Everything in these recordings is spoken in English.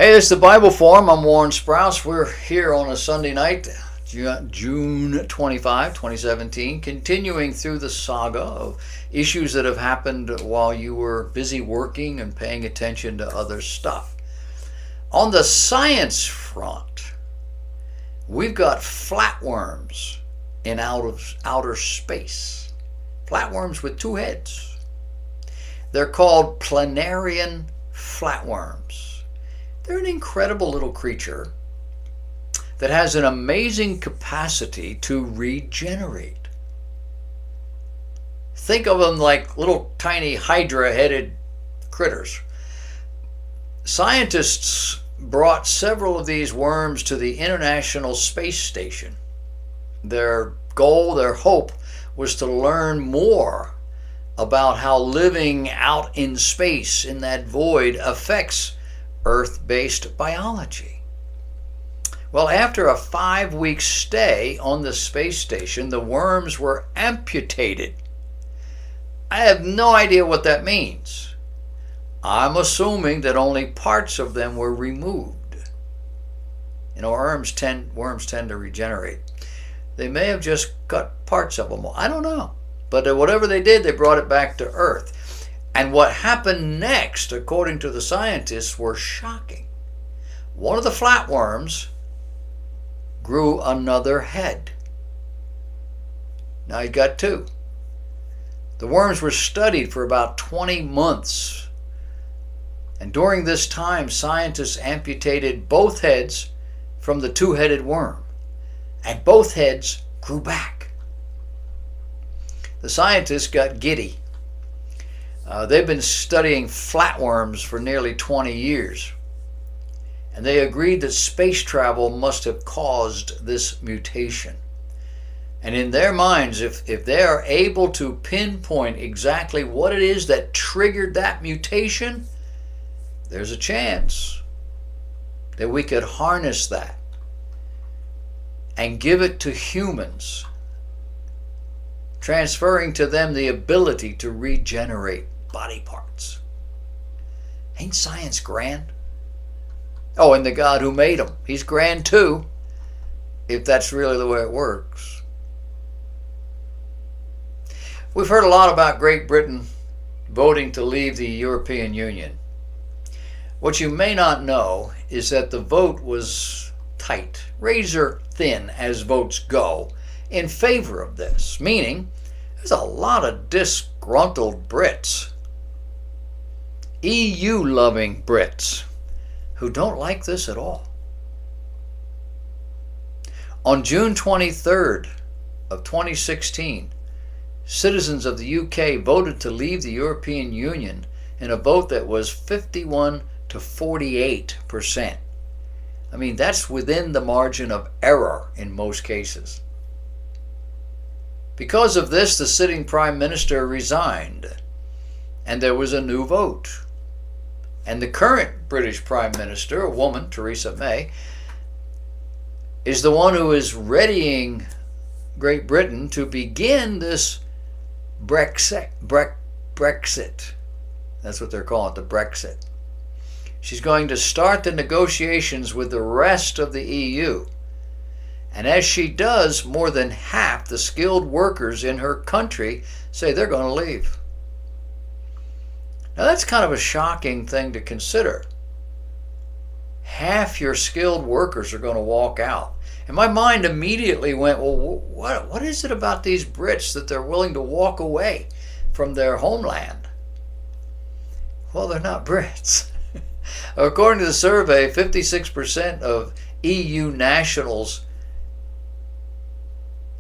Hey, it's the Bible Forum. I'm Warren Sprouse. We're here on a Sunday night, June 25, 2017, continuing through the saga of issues that have happened while you were busy working and paying attention to other stuff. On the science front, we've got flatworms in outer space. Flatworms with two heads. They're called planarian flatworms. They're an incredible little creature that has an amazing capacity to regenerate. Think of them like little tiny hydra-headed critters. Scientists brought several of these worms to the International Space Station. Their goal, their hope, was to learn more about how living out in space in that void affects Earth-based biology. Well, after a 5-week stay on the space station, the worms were amputated. I have no idea what that means. I'm assuming that only parts of them were removed. You know, worms tend to regenerate. They may have just cut parts of them. I don't know. But whatever they did, they brought it back to Earth. And what happened next, according to the scientists, were shocking. One of the flatworms grew another head. Now he got two. The worms were studied for about 20 months. And during this time, scientists amputated both heads from the two-headed worm. And both heads grew back. The scientists got giddy. They've been studying flatworms for nearly 20 years. And they agreed that space travel must have caused this mutation. And in their minds, if they are able to pinpoint exactly what it is that triggered that mutation, there's a chance that we could harness that and give it to humans, transferring to them the ability to regenerate body parts. Ain't science grand? Oh, and the God who made them, he's grand too, if that's really the way it works. We've heard a lot about Great Britain voting to leave the European Union. What you may not know is that the vote was tight, razor thin as votes go, in favor of this, meaning there's a lot of disgruntled Brits, EU-loving Brits, who don't like this at all. On June 23rd of 2016, citizens of the UK voted to leave the European Union in a vote that was 51 to 48%. I mean, that's within the margin of error in most cases. Because of this, the sitting Prime Minister resigned, and there was a new vote. And the current British Prime Minister, a woman, Theresa May, is the one who is readying Great Britain to begin this Brexit. That's what they're calling it, the Brexit. She's going to start the negotiations with the rest of the EU. And as she does, more than half the skilled workers in her country say they're going to leave. Now that's kind of a shocking thing to consider. Half your skilled workers are going to walk out. And my mind immediately went, well, what is it about these Brits that they're willing to walk away from their homeland? Well, they're not Brits. According to the survey, 56% of EU nationals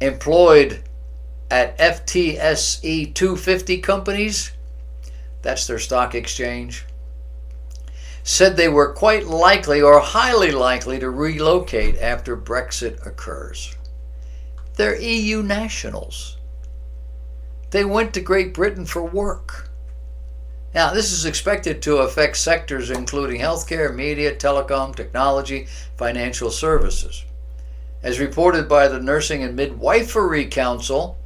employed at FTSE 250 companies, that's their stock exchange, said they were quite likely or highly likely to relocate after Brexit occurs. They're EU nationals. They went to Great Britain for work. Now, this is expected to affect sectors including healthcare, media, telecom, technology, financial services. As reported by the Nursing and Midwifery Council,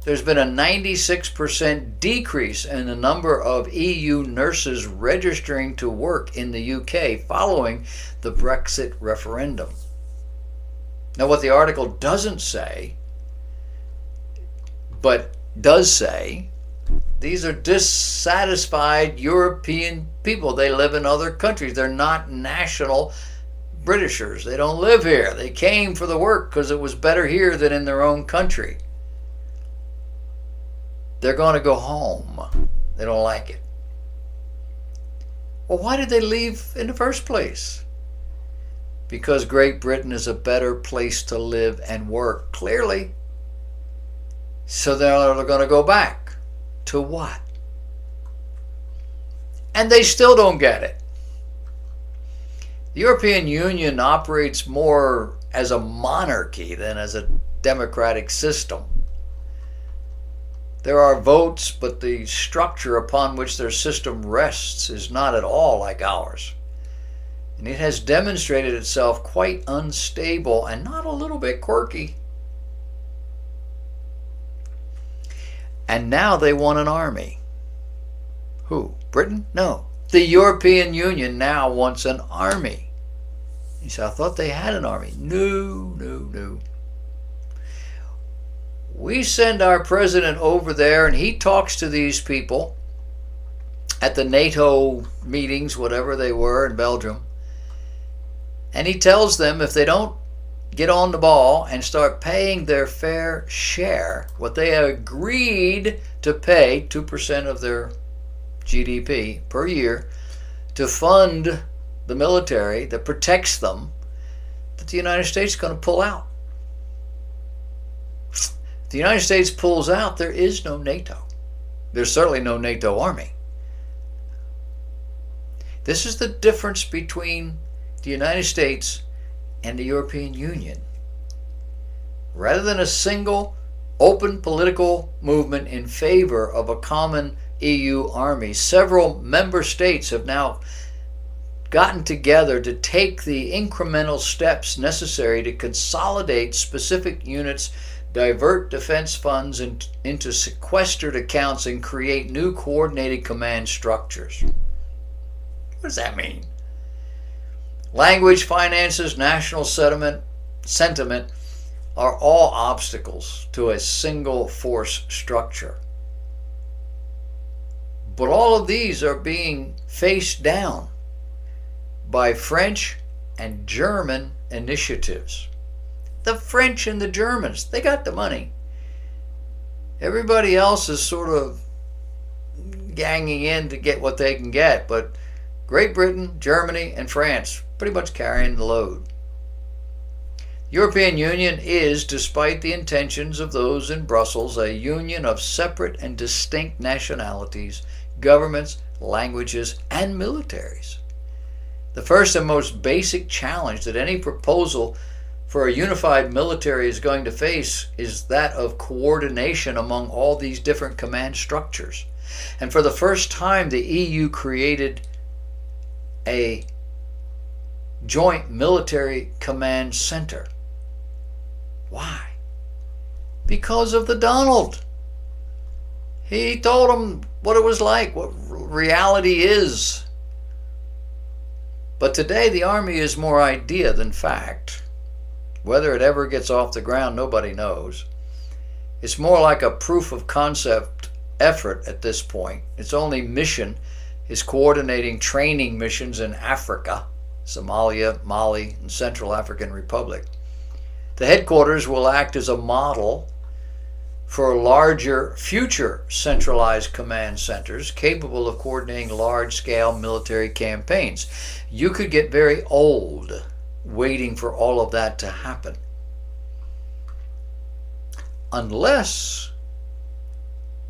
there's been a 96% decrease in the number of EU nurses registering to work in the UK following the Brexit referendum. Now, what the article doesn't say, but does say, these are dissatisfied European people. They live in other countries. They're not national Britishers. They don't live here. They came for the work because it was better here than in their own country. They're going to go home. They don't like it. Well, why did they leave in the first place? Because Great Britain is a better place to live and work, clearly. So they're going to go back. To what? And they still don't get it. The European Union operates more as a monarchy than as a democratic system. There are votes, but the structure upon which their system rests is not at all like ours. And it has demonstrated itself quite unstable and not a little bit quirky. And now they want an army. Who? Britain? No. The European Union now wants an army. He said, I thought they had an army. No. We send our president over there and he talks to these people at the NATO meetings, whatever they were in Belgium. And he tells them if they don't get on the ball and start paying their fair share, what they agreed to pay, 2% of their GDP per year, to fund the military that protects them, that the United States is going to pull out. If the United States pulls out, there is no NATO. There's certainly no NATO army. This is the difference between the United States and the European Union. Rather than a single open political movement in favor of a common EU army, several member states have now gotten together to take the incremental steps necessary to consolidate specific units, divert defense funds into sequestered accounts, and create new coordinated command structures. What does that mean? Language, finances, national sentiment are all obstacles to a single force structure. But all of these are being faced down by French and German initiatives. The French and the Germans, they got the money. Everybody else is sort of ganging in to get what they can get, but Great Britain, Germany, and France pretty much carrying the load. The European Union is, despite the intentions of those in Brussels, a union of separate and distinct nationalities, governments, languages, and militaries. The first and most basic challenge that any proposal for a unified military is going to face is that of coordination among all these different command structures. And for the first time, the EU created a joint military command center. Why? Because of the Donald. He told them what it was like, what reality is. But today the army is more idea than fact. Whether it ever gets off the ground, nobody knows. It's more like a proof of concept effort at this point. Its only mission is coordinating training missions in Africa, Somalia, Mali, and Central African Republic. The headquarters will act as a model for larger future centralized command centers capable of coordinating large-scale military campaigns. You could get very old waiting for all of that to happen. Unless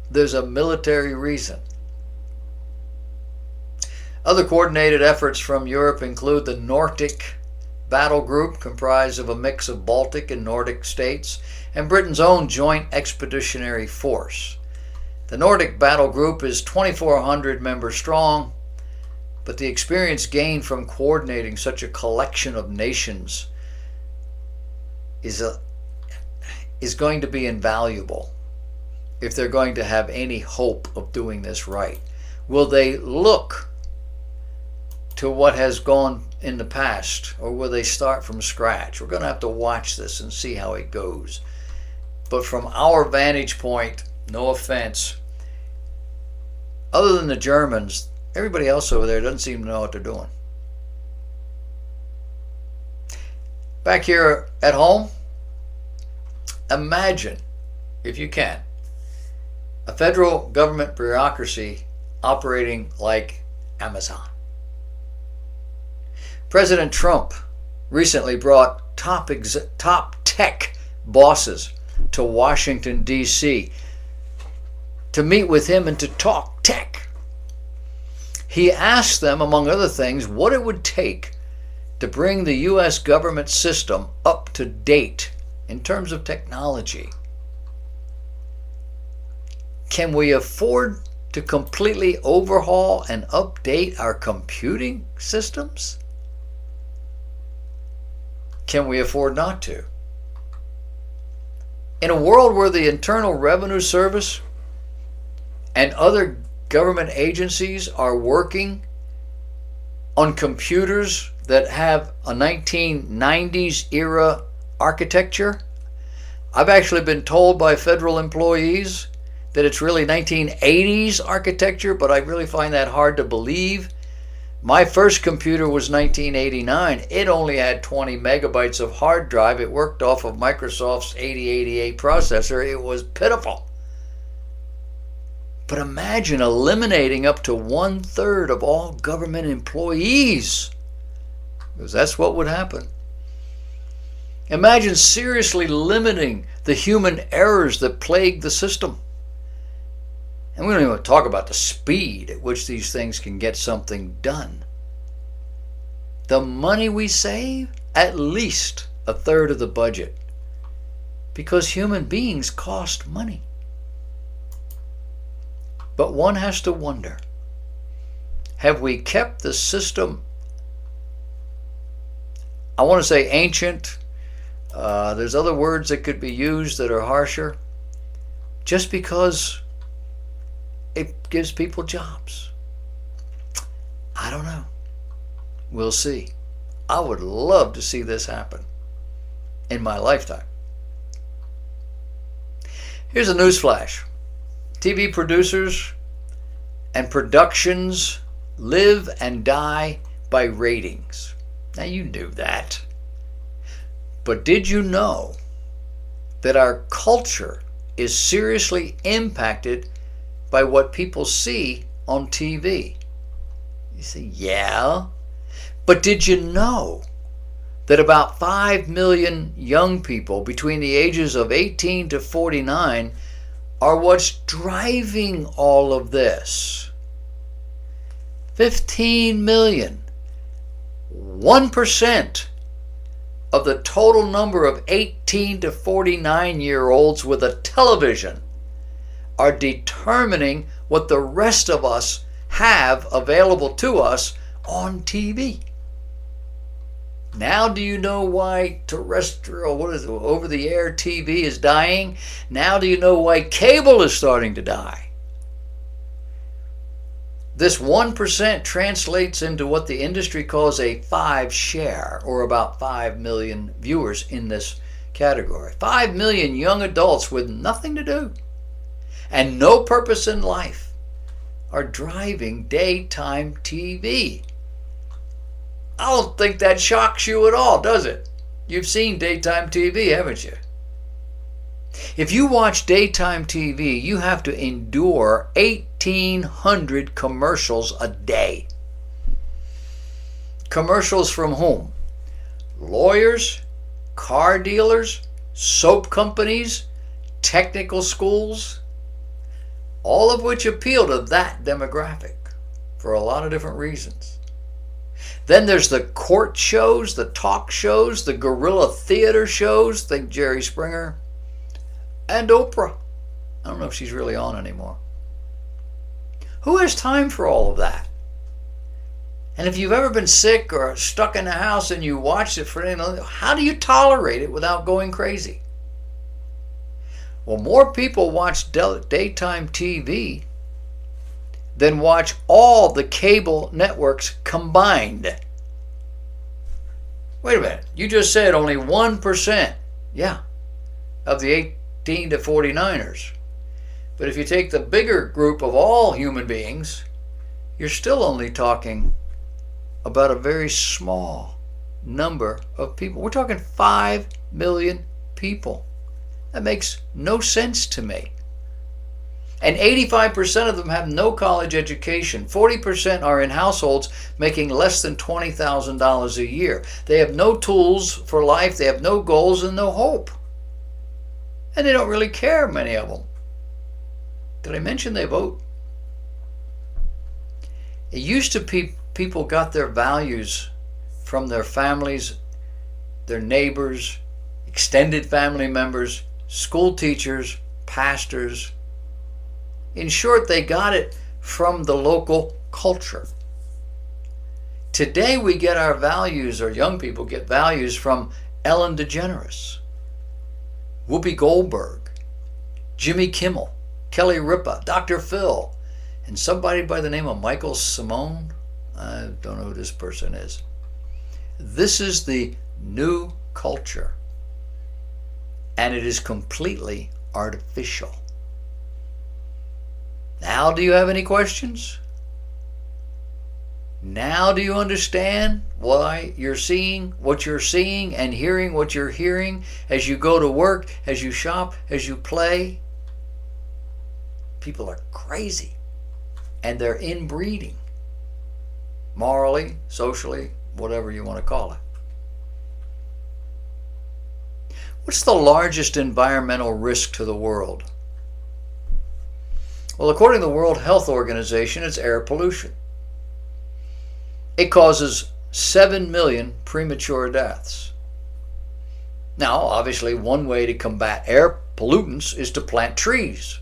there's a military reason. Other coordinated efforts from Europe include the Nordic Battle Group, comprised of a mix of Baltic and Nordic states, and Britain's own Joint Expeditionary Force. The Nordic Battle Group is 2,400 members strong, but the experience gained from coordinating such a collection of nations is going to be invaluable. if they're going to have any hope of doing this right? Will they look to what has gone in the past, or will they start from scratch? We're going to have to watch this and see how it goes. But from our vantage point, no offense, other than the Germans, everybody else over there doesn't seem to know what they're doing. Back here at home, imagine, if you can, a federal government bureaucracy operating like Amazon. President Trump recently brought top tech bosses to Washington, D.C. to meet with him and to talk tech. He asked them, among other things, what it would take to bring the U.S. government system up to date in terms of technology. Can we afford to completely overhaul and update our computing systems? Can we afford not to? In a world where the Internal Revenue Service and other government agencies are working on computers that have a 1990s era architecture, I've actually been told by federal employees that it's really 1980s architecture, but I really find that hard to believe. My first computer was 1989. It only had 20 megabytes of hard drive. It worked off of Microsoft's 8088 processor. It was pitiful. But imagine eliminating up to 1/3 of all government employees, because that's what would happen. Imagine seriously limiting the human errors that plague the system. And we don't even talk about the speed at which these things can get something done. The money we save, at least 1/3 of the budget, because human beings cost money. But one has to wonder, have we kept the system, I want to say ancient, there's other words that could be used that are harsher, just because it gives people jobs? I don't know. We'll see. I would love to see this happen in my lifetime. Here's a news flash. TV producers and productions live and die by ratings. Now, you knew that. But did you know that our culture is seriously impacted by what people see on TV? You say, yeah. But did you know that about 5 million young people between the ages of 18 to 49 are what's driving all of this? 15 million. 1% of the total number of 18 to 49-year-olds with a television are determining what the rest of us have available to us on TV. Now do you know why terrestrial, over-the-air TV is dying? Now do you know why cable is starting to die? This 1% translates into what the industry calls a 5 share, or about 5 million viewers in this category. 5 million young adults with nothing to do and no purpose in life are driving daytime TV. I don't think that shocks you at all, does it? You've seen daytime TV, haven't you? If you watch daytime TV, you have to endure 1,800 commercials a day. Commercials from whom? Lawyers, car dealers, soap companies, technical schools, all of which appeal to that demographic for a lot of different reasons. Then there's the court shows, the talk shows, the guerrilla theater shows, think Jerry Springer, and Oprah. I don't know if she's really on anymore. Who has time for all of that? And if you've ever been sick or stuck in the house and you watch it for any, how do you tolerate it without going crazy? Well, more people watch daytime TV than watch all the cable networks combined. Wait a minute, you just said only 1%, yeah, of the 18 to 49ers. But if you take the bigger group of all human beings, you're still only talking about a very small number of people. We're talking 5 million people. That makes no sense to me. And 85% of them have no college education. 40% are in households making less than $20,000 a year. They have no tools for life. They have no goals and no hope. And they don't really care, many of them. Did I mention they vote? It used to be people got their values from their families, their neighbors, extended family members, school teachers, pastors. In short, they got it from the local culture. Today we get our values, or young people get values from Ellen DeGeneres, Whoopi Goldberg, Jimmy Kimmel, Kelly Ripa, Dr. Phil, and somebody by the name of Michael Simone. I don't know who this person is. This is the new culture, and it is completely artificial. Now, do you have any questions? Now do you understand why you're seeing what you're seeing and hearing what you're hearing as you go to work, as you shop, as you play? People are crazy, and they're inbreeding, morally, socially, whatever you want to call it. What's the largest environmental risk to the world? Well, according to the World Health Organization, it's air pollution. It causes 7 million premature deaths. Now, obviously, one way to combat air pollutants is to plant trees.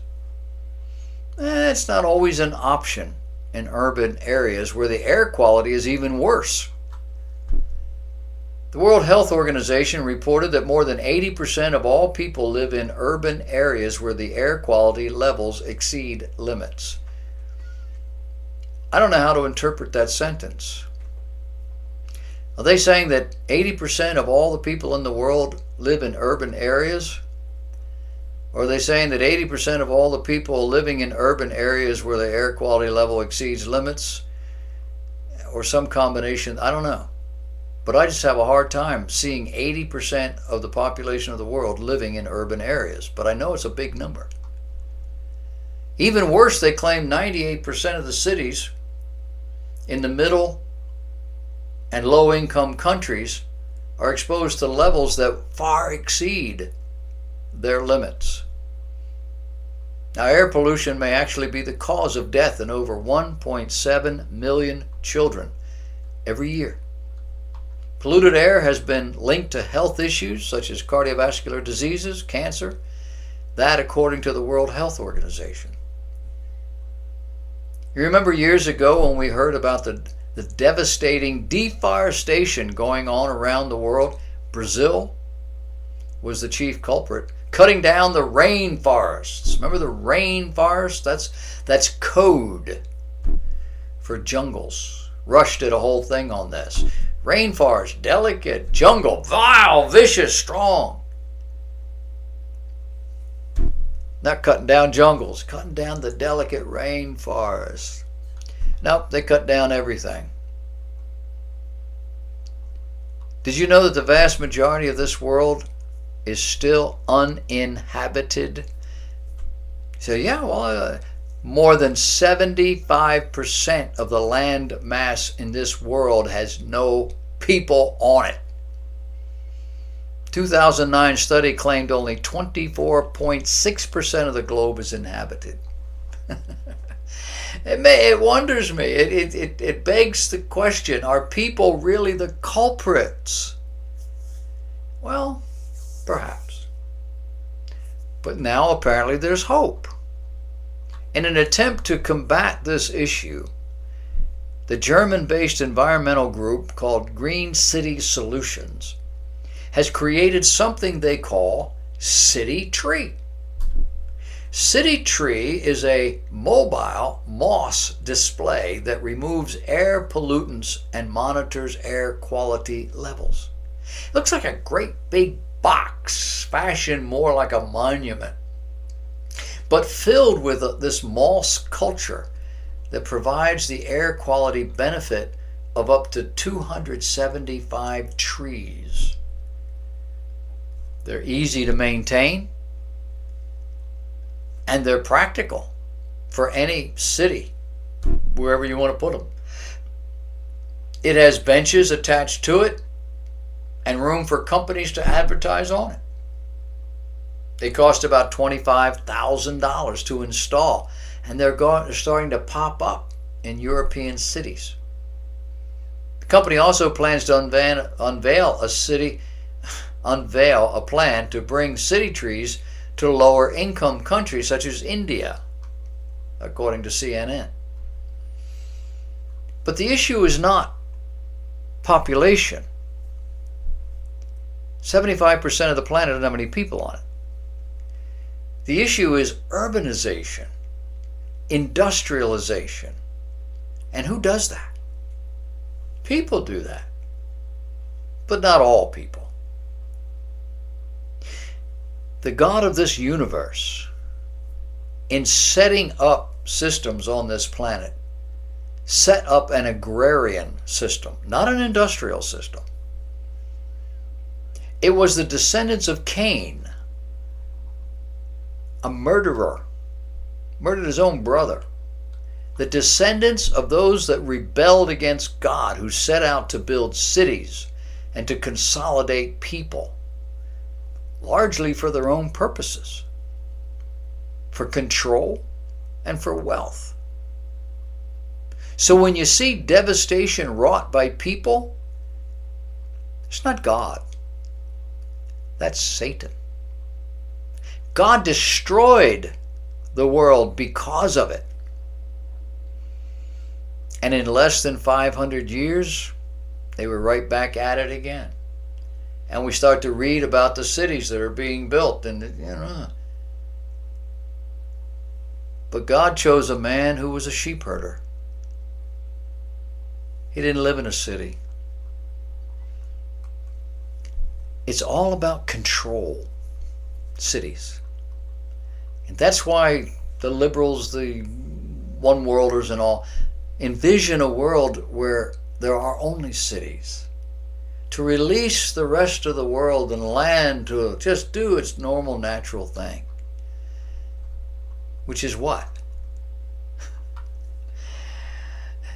It's not always an option in urban areas where the air quality is even worse. The World Health Organization reported that more than 80% of all people live in urban areas where the air quality levels exceed limits. I don't know how to interpret that sentence. Are they saying that 80% of all the people in the world live in urban areas? Or are they saying that 80% of all the people living in urban areas where the air quality level exceeds limits? Or some combination? I don't know. But I just have a hard time seeing 80% of the population of the world living in urban areas. But I know it's a big number. Even worse, they claim 98% of the cities in the middle and low-income countries are exposed to levels that far exceed their limits. Now, air pollution may actually be the cause of death in over 1.7 million children every year. Polluted air has been linked to health issues such as cardiovascular diseases, cancer, that according to the World Health Organization. You remember years ago when we heard about the devastating deforestation going on around the world? Brazil was the chief culprit, cutting down the rainforests. Remember the rainforest? That's code for jungles. Rush did a whole thing on this. Rainforest, delicate, jungle, vile, vicious, strong. Not cutting down jungles, cutting down the delicate rainforest. Nope, they cut down everything. Did you know that the vast majority of this world is still uninhabited? So yeah, well, more than 75% of the land mass in this world has no people on it. 2009 study claimed only 24.6% of the globe is inhabited. It wonders me. It begs the question, are people really the culprits? Well, perhaps. But now apparently there's hope. In an attempt to combat this issue, the German-based environmental group called Green City Solutions has created something they call City Tree. City Tree is a mobile moss display that removes air pollutants and monitors air quality levels. It looks like a great big box, fashioned more like a monument, but filled with this moss culture that provides the air quality benefit of up to 275 trees. They're easy to maintain, and they're practical for any city, wherever you want to put them. It has benches attached to it and room for companies to advertise on it. They cost about $25,000 to install, and they're starting to pop up in European cities. The company also plans to unveil a plan to bring city trees to lower income countries such as India, according to CNN. But the issue is not population. 75% of the planet doesn't have any people on it. The issue is urbanization, industrialization. And who does that? People do that, but not all people. The God of this universe, in setting up systems on this planet, set up an agrarian system, not an industrial system. It was the descendants of Cain, a murderer, murdered his own brother. The descendants of those that rebelled against God, who set out to build cities and to consolidate people, largely for their own purposes, for control and for wealth. So when you see devastation wrought by people, it's not God. That's Satan. God destroyed the world because of it. And in less than 500 years, they were right back at it again. And we start to read about the cities that are being built, and but God chose a man who was a sheep herder. He didn't live in a city. It's all about control, cities. And that's why the liberals, the one-worlders and all, envision a world where there are only cities, to release the rest of the world and land to just do its normal, natural thing. Which is what?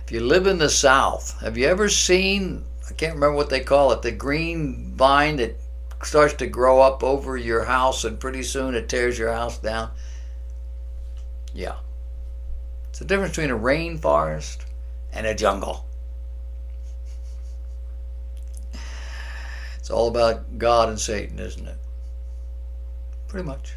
If you live in the South, have you ever seen, I can't remember what they call it, the green vine that starts to grow up over your house and pretty soon it tears your house down? Yeah. It's the difference between a rainforest and a jungle. It's all about God and Satan, isn't it? Pretty much.